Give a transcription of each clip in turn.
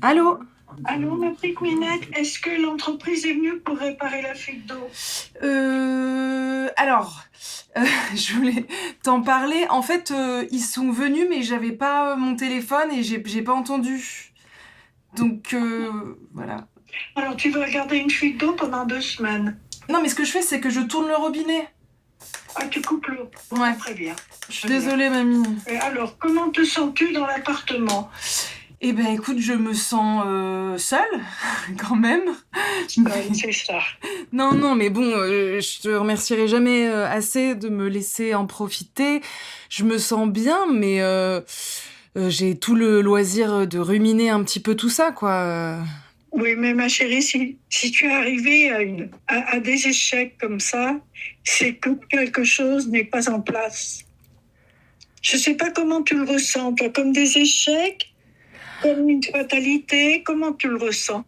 Allô? Allô, ma petite Minette, est-ce que l'entreprise est venue pour réparer la fuite d'eau? Alors, je voulais t'en parler. En fait, ils sont venus, mais j'avais pas mon téléphone et j'ai pas entendu. Donc, voilà. Alors, tu veux regarder une fuite d'eau pendant 2 semaines? Non, mais ce que je fais, c'est que je tourne le robinet. Ah, tu coupes l'eau? Ouais. Très bien. Je suis désolée, mamie. Et alors, comment te sens-tu dans l'appartement? Eh ben, écoute, je me sens seule, quand même. C'est ça. Non, mais bon, je te remercierai jamais assez de me laisser en profiter. Je me sens bien, mais j'ai tout le loisir de ruminer un petit peu tout ça, quoi. Oui, mais ma chérie, si tu es arrivée à des échecs comme ça, c'est que quelque chose n'est pas en place. Je sais pas comment tu le ressens, toi, comme des échecs, comme une fatalité, comment tu le ressens?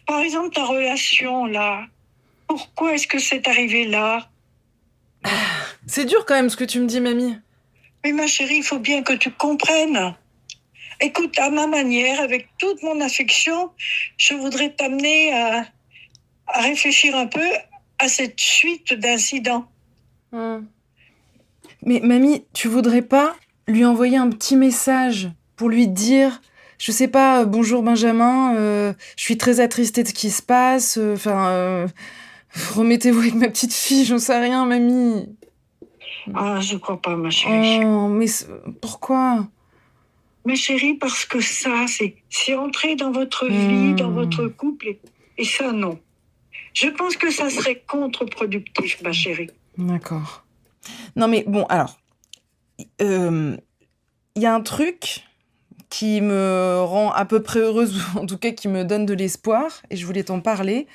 Par exemple, ta relation, là, pourquoi est-ce que c'est arrivé là? C'est dur quand même ce que tu me dis, mamie. Mais ma chérie, il faut bien que tu comprennes. Écoute, à ma manière, avec toute mon affection, je voudrais t'amener à réfléchir un peu à cette suite d'incidents. Mais mamie, tu voudrais pas lui envoyer un petit message pour lui dire, je sais pas, bonjour Benjamin, je suis très attristée de ce qui se passe, remettez-vous avec ma petite fille, j'en sais rien, mamie. Ah, je crois pas, ma chérie. Oh, mais pourquoi? Ma chérie, parce que ça, c'est entrer dans votre vie, dans votre couple, et ça, non. Je pense que ça serait contre-productif, ma chérie. D'accord. Non mais bon, alors, il y a un truc qui me rend à peu près heureuse, ou en tout cas qui me donne de l'espoir, et je voulais t'en parler.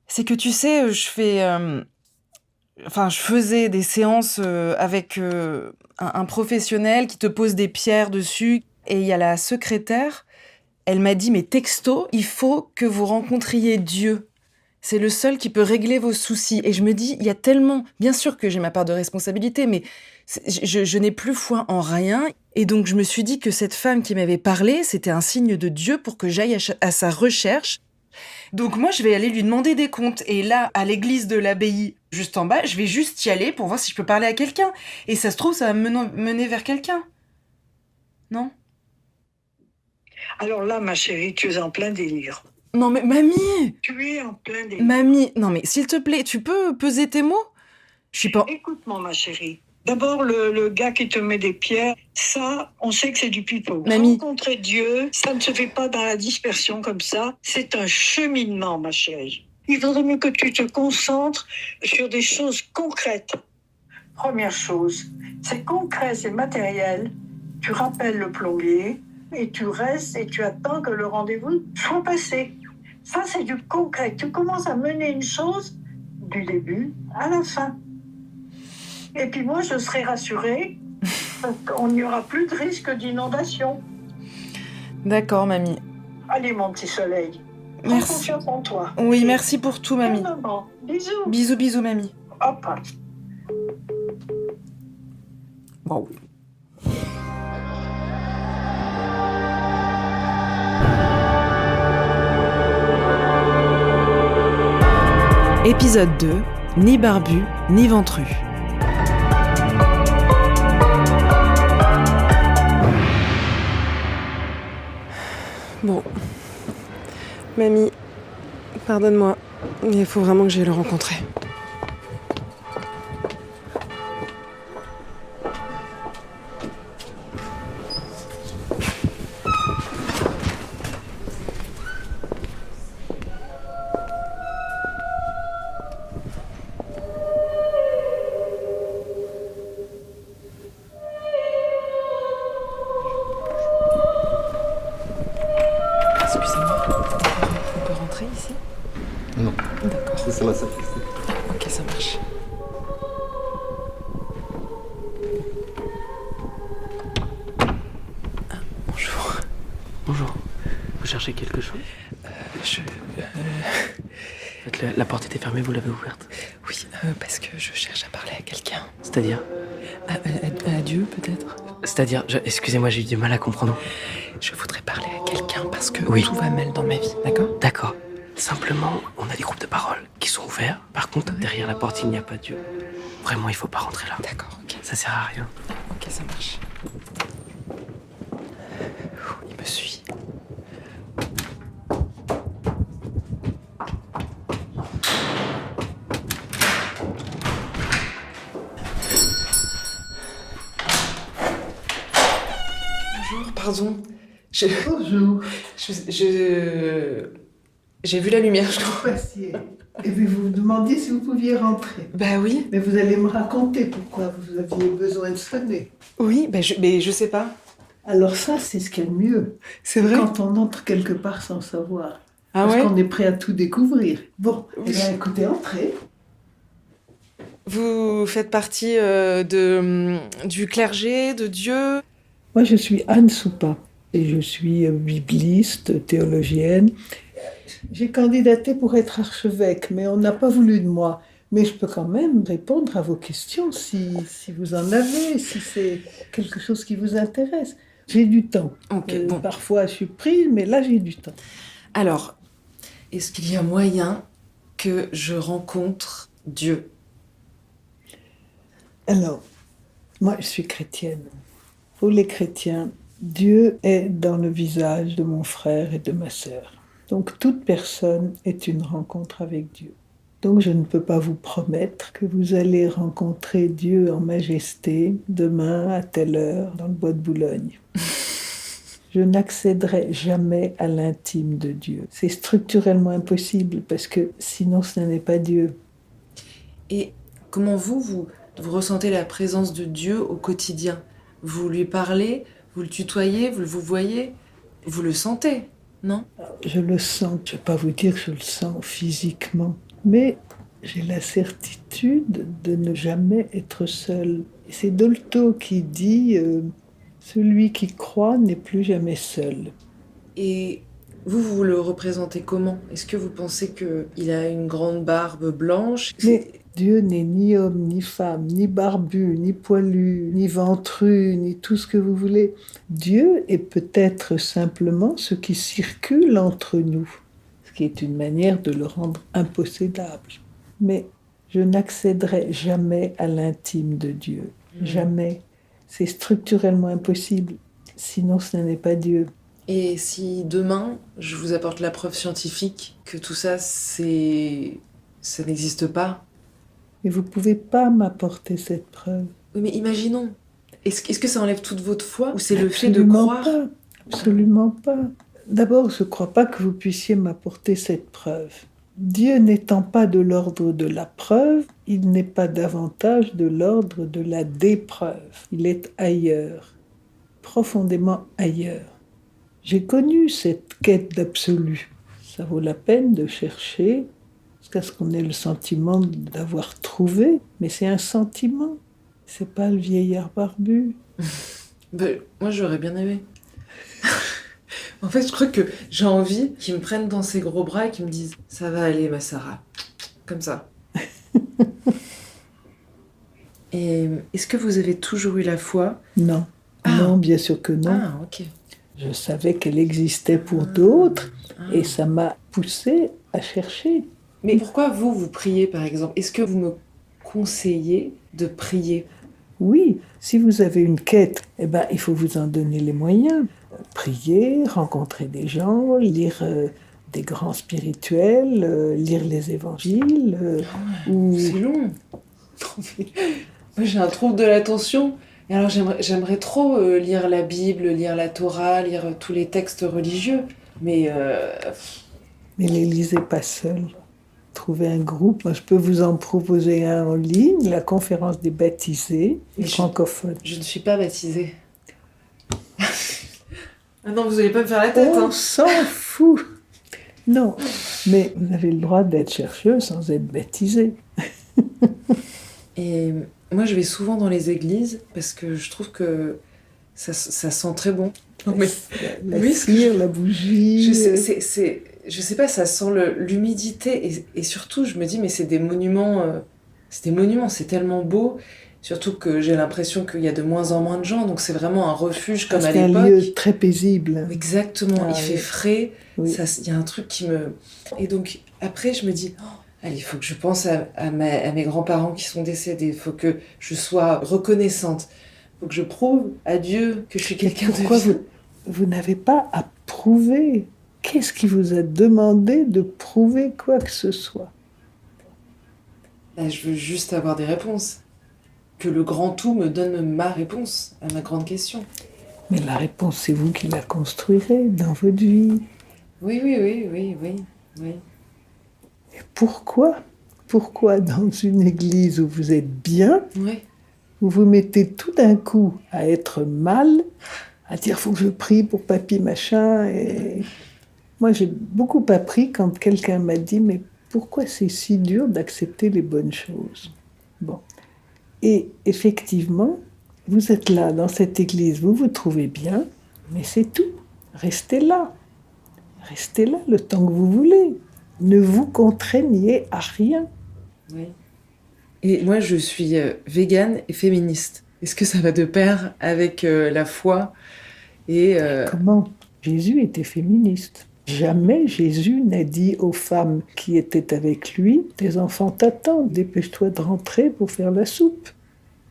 C'est que tu sais, je faisais des séances avec un professionnel qui te pose des pierres dessus, et il y a la secrétaire, elle m'a dit, mais texto, il faut que vous rencontriez Dieu. C'est le seul qui peut régler vos soucis. Et je me dis, il y a tellement... Bien sûr que j'ai ma part de responsabilité, mais je n'ai plus foi en rien. Et donc, je me suis dit que cette femme qui m'avait parlé, c'était un signe de Dieu pour que j'aille à sa recherche. Donc moi, je vais aller lui demander des comptes. Et là, à l'église de l'abbaye, juste en bas, je vais juste y aller pour voir si je peux parler à quelqu'un. Et ça se trouve, ça va me mener vers quelqu'un. Non? Alors là, ma chérie, tu es en plein délire. Non mais mamie! Tu es en plein délire. Mamie, non mais s'il te plaît, tu peux peser tes mots? Je suis pas... Écoute-moi, ma chérie. D'abord, le gars qui te met des pierres, ça, on sait que c'est du pipeau. Mamie. Rencontrer Dieu, ça ne se fait pas dans la dispersion comme ça. C'est un cheminement, ma chérie. Il vaudrait mieux que tu te concentres sur des choses concrètes. Première chose, c'est concret, c'est matériel. Tu rappelles le plombier et tu restes et tu attends que le rendez-vous soit passé. Ça, c'est du concret. Tu commences à mener une chose du début à la fin. Et puis moi, je serai rassurée parce qu'on n'y aura plus de risque d'inondation. D'accord, mamie. Allez, mon petit soleil. Prends Merci. confiance en toi. Oui, merci pour tout, mamie. Maman. Bisous. Bisous, bisous, mamie. Hop. Wow. Épisode 2, ni barbu, ni ventru. Bon. Mamie, pardonne-moi, mais il faut vraiment que j'aille le rencontrer. Excusez-moi, on peut rentrer ici? Non. D'accord. C'est la sacristie. Ok, ça marche. Ah, bonjour. Bonjour. Vous cherchez quelque chose? La porte était fermée, vous l'avez ouverte. Oui, parce que je cherche à parler à quelqu'un. C'est-à-dire À Dieu, peut-être. C'est-à-dire, excusez-moi, j'ai eu du mal à comprendre. Je voudrais parler à quelqu'un parce que Oui. tout va mal dans ma vie, d'accord? D'accord. Simplement, on a des groupes de parole qui sont ouverts. Par contre, derrière la porte, il n'y a pas Dieu. Vraiment, il faut pas rentrer là. D'accord, ok. Ça sert à rien. Ok, ça marche. Il me suit. Bonjour, pardon. Bonjour. J'ai vu la lumière, je crois. Passiez. Et puis vous vous demandiez si vous pouviez rentrer. Bah oui. Mais vous allez me raconter pourquoi vous aviez besoin de sonner. Oui, mais je sais pas. Alors ça, c'est ce qu'il y a de mieux. C'est vrai? Quand on entre quelque part sans savoir. Ah Parce ouais? qu'on est prêt à tout découvrir. Bon, Oui. eh bien, écoutez, entrez. Vous faites partie du clergé, de Dieu? Moi, je suis Anne Soupa. Et je suis bibliste, théologienne. J'ai candidaté pour être archevêque, mais on n'a pas voulu de moi. Mais je peux quand même répondre à vos questions si vous en avez, si c'est quelque chose qui vous intéresse. J'ai du temps. Ok, bon. Parfois, je suis prise, mais là, j'ai du temps. Alors, est-ce qu'il y a moyen que je rencontre Dieu? Alors, moi, je suis chrétienne. Pour les chrétiens, Dieu est dans le visage de mon frère et de ma sœur. Donc, toute personne est une rencontre avec Dieu. Donc, je ne peux pas vous promettre que vous allez rencontrer Dieu en majesté demain à telle heure dans le bois de Boulogne. Je n'accéderai jamais à l'intime de Dieu. C'est structurellement impossible parce que sinon ce n'est pas Dieu. Et comment vous ressentez la présence de Dieu au quotidien? Vous lui parlez, vous le tutoyez, vous le voyez, vous le sentez, non? Je le sens, je ne vais pas vous dire que je le sens physiquement, mais j'ai la certitude de ne jamais être seul. Et c'est Dolto qui dit celui qui croit n'est plus jamais seul. Et vous le représentez comment? Est-ce que vous pensez qu'il a une grande barbe blanche? Mais Dieu n'est ni homme, ni femme, ni barbu, ni poilu, ni ventru, ni tout ce que vous voulez. Dieu est peut-être simplement ce qui circule entre nous, ce qui est une manière de le rendre impossédable. Mais je n'accéderai jamais à l'intime de Dieu. Jamais. C'est structurellement impossible. Sinon, ce n'est pas Dieu. Et si demain, je vous apporte la preuve scientifique que tout ça, ça n'existe pas? Et vous ne pouvez pas m'apporter cette preuve. Oui, mais imaginons. Est-ce que ça enlève toute votre foi ou c'est le fait de Absolument croire? pas. Absolument pas. D'abord, je ne crois pas que vous puissiez m'apporter cette preuve. Dieu n'étant pas de l'ordre de la preuve, il n'est pas davantage de l'ordre de la dépreuve. Il est ailleurs, profondément ailleurs. J'ai connu cette quête d'absolu. Ça vaut la peine de chercher jusqu'à ce qu'on ait le sentiment d'avoir trouvé, mais c'est un sentiment. C'est pas le vieillard barbu. Ben, moi, j'aurais bien aimé. En fait, je crois que j'ai envie qu'ils me prennent dans ses gros bras et qu'ils me disent « Ça va aller, ma Sarah. » Comme ça. Et est-ce que vous avez toujours eu la foi? Non. Ah. Non, bien sûr que non. Ah, ok. Je savais qu'elle existait pour d'autres et ça m'a poussée à chercher. Mais pourquoi vous priez, par exemple? Est-ce que vous me conseillez de prier? Oui, si vous avez une quête, eh ben, il faut vous en donner les moyens. Prier, rencontrer des gens, lire des grands spirituels, lire les évangiles. C'est long. Moi, j'ai un trouble de l'attention. Et alors, j'aimerais trop lire la Bible, lire la Torah, lire tous les textes religieux. Mais Mais les lisez pas seuls. Trouvez un groupe. Moi, je peux vous en proposer un en ligne, la conférence des baptisés, les francophones. je ne suis pas baptisée. Ah non, vous n'allez pas me faire la tête, On hein. s'en fout. Non, mais vous avez le droit d'être chercheux sans être baptisé. Et moi, je vais souvent dans les églises parce que je trouve que ça sent très bon. Non, mais La oui, cire, la bougie. je sais pas, ça sent l'humidité et surtout je me dis mais c'est des monuments, c'est tellement beau. Surtout que j'ai l'impression qu'il y a de moins en moins de gens, donc c'est vraiment un refuge comme à C'est un l'époque. lieu très paisible. Exactement, il fait oui. frais, Oui. il y a un truc qui me... Et donc après je me dis, allez, il faut que je pense à mes grands-parents qui sont décédés, il faut que je sois reconnaissante, il faut que je prouve à Dieu que je suis quelqu'un de Pourquoi bien. vous n'avez pas à prouver? Qu'est-ce qui vous a demandé de prouver quoi que ce soit? Là, je veux juste avoir des réponses. Que le grand tout me donne ma réponse à ma grande question. Mais la réponse, c'est vous qui la construirez dans votre vie. Oui. Et pourquoi dans une église où vous êtes bien, Oui. vous vous mettez tout d'un coup à être mal, à dire faut que je prie pour papy machin. Et moi, j'ai beaucoup appris quand quelqu'un m'a dit mais pourquoi c'est si dur d'accepter les bonnes choses? Bon. Et effectivement, vous êtes là, dans cette église, vous vous trouvez bien, mais c'est tout. Restez là. Restez là le temps que vous voulez. Ne vous contraignez à rien. Oui. Et moi, je suis végane et féministe. Est-ce que ça va de pair avec la foi et... Comment? Jésus était féministe. Jamais Jésus n'a dit aux femmes qui étaient avec lui « Tes enfants t'attendent, dépêche-toi de rentrer pour faire la soupe ».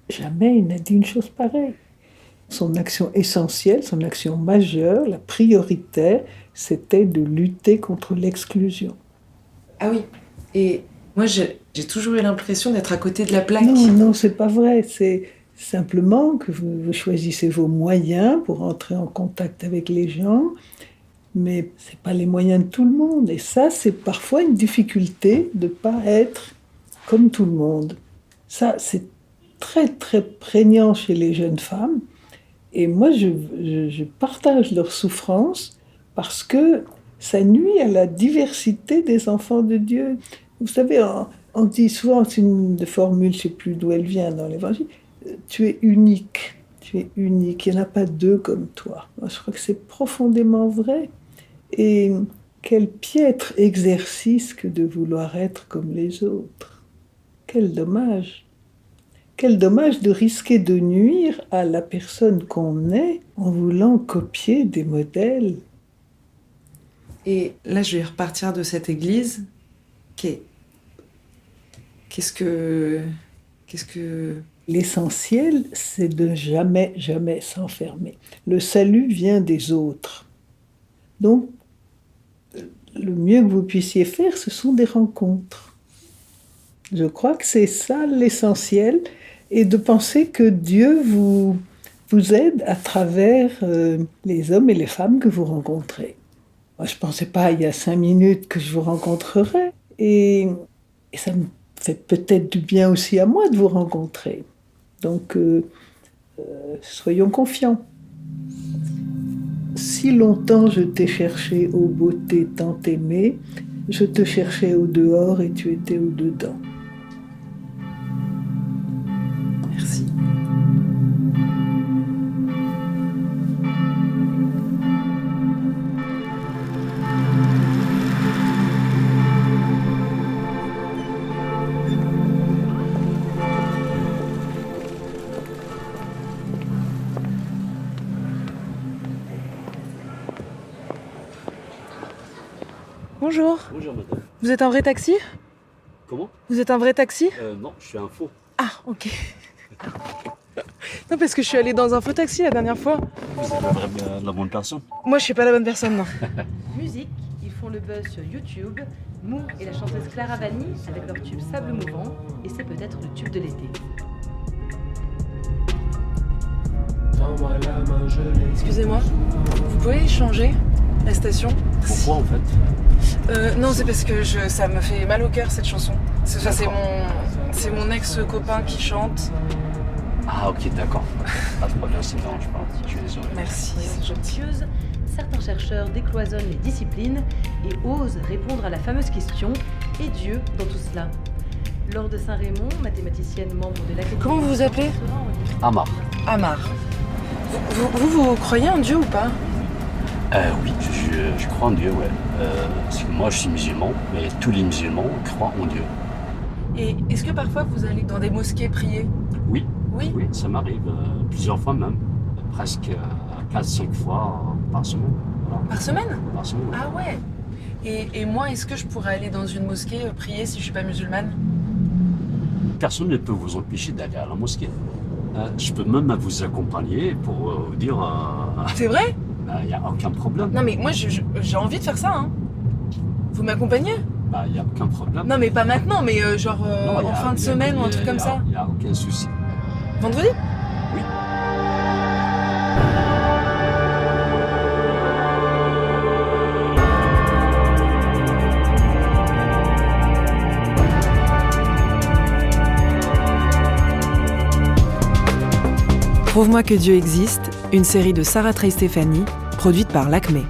Jamais il n'a dit une chose pareille. Son action essentielle, son action majeure, la prioritaire, c'était de lutter contre l'exclusion. Ah oui. Et moi, j'ai toujours eu l'impression d'être à côté de la plaque. Non, c'est pas vrai. C'est simplement que vous choisissez vos moyens pour entrer en contact avec les gens, mais c'est pas les moyens de tout le monde. Et ça, c'est parfois une difficulté de pas être comme tout le monde. Ça, c'est très, très prégnant chez les jeunes femmes. Et moi, je partage leur souffrance parce que ça nuit à la diversité des enfants de Dieu. Vous savez, on dit souvent, c'est une formule, je ne sais plus d'où elle vient dans l'Évangile, tu es unique, il n'y en a pas deux comme toi. Moi, je crois que c'est profondément vrai. Et quel piètre exercice que de vouloir être comme les autres. Quel dommage. Quel dommage de risquer de nuire à la personne qu'on est en voulant copier des modèles. Et là, je vais repartir de cette église. Qu'est-ce que... L'essentiel, c'est de jamais s'enfermer. Le salut vient des autres. Donc, le mieux que vous puissiez faire, ce sont des rencontres. Je crois que c'est ça l'essentiel, et de penser que Dieu vous aide à travers les hommes et les femmes que vous rencontrez. Moi, je ne pensais pas il y a 5 minutes que je vous rencontrerais, et ça me fait peut-être du bien aussi à moi de vous rencontrer. Donc, soyons confiants. Si longtemps je t'ai cherché, ô beauté tant aimée, je te cherchais au dehors et tu étais au dedans. Merci. Bonjour. Bonjour madame. Vous êtes un vrai taxi? Comment? Vous êtes un vrai taxi? Non, je suis un faux. Ah, ok. Non, parce que je suis allée dans un faux taxi la dernière fois. Vous êtes la bonne personne. Moi, je suis pas la bonne personne, non. Musique, ils font le buzz sur YouTube. Mou et la chanteuse Clara Vanni avec leur tube Sable Mouvant. Et c'est peut-être le tube de l'été. Excusez-moi, vous pouvez changer la station? Pourquoi en fait? Non, c'est parce que ça me fait mal au cœur cette chanson. C'est mon ex-copain qui chante. Ah ok, d'accord. Pas de problème, ça ne me dérange pas. Je suis désolé. Merci, c'est gentil. Anxieuse, certains chercheurs décloisonnent les disciplines et osent répondre à la fameuse question « Et Dieu dans tout cela ?» Laure de Saint-Raymond, mathématicienne membre de l'Académie... Comment vous vous appelez? Amar. Amar. Vous croyez en Dieu ou pas? Oui, je crois en Dieu, ouais. Parce que moi, je suis musulman, mais tous les musulmans croient en Dieu. Et est-ce que parfois vous allez dans des mosquées prier? Oui, Oui. oui, ça m'arrive plusieurs fois même, presque 4-5 fois par semaine. Voilà. Par semaine? Par semaine. Ah ouais. Et moi, est-ce que je pourrais aller dans une mosquée prier si je suis pas musulmane? Personne ne peut vous empêcher d'aller à la mosquée. Je peux même vous accompagner pour vous dire... C'est vrai? Il n'y a aucun problème. Non mais moi j'ai envie de faire ça, hein. Vous m'accompagnez? Il n'y a aucun problème. Non mais pas maintenant, mais genre Non, en fin de semaine ou un truc comme ça. Il n'y a aucun souci. Vendredi? Oui. Prouve-moi que Dieu existe, une série de Sarah Trey Stéphanie, produite par l'Acmé.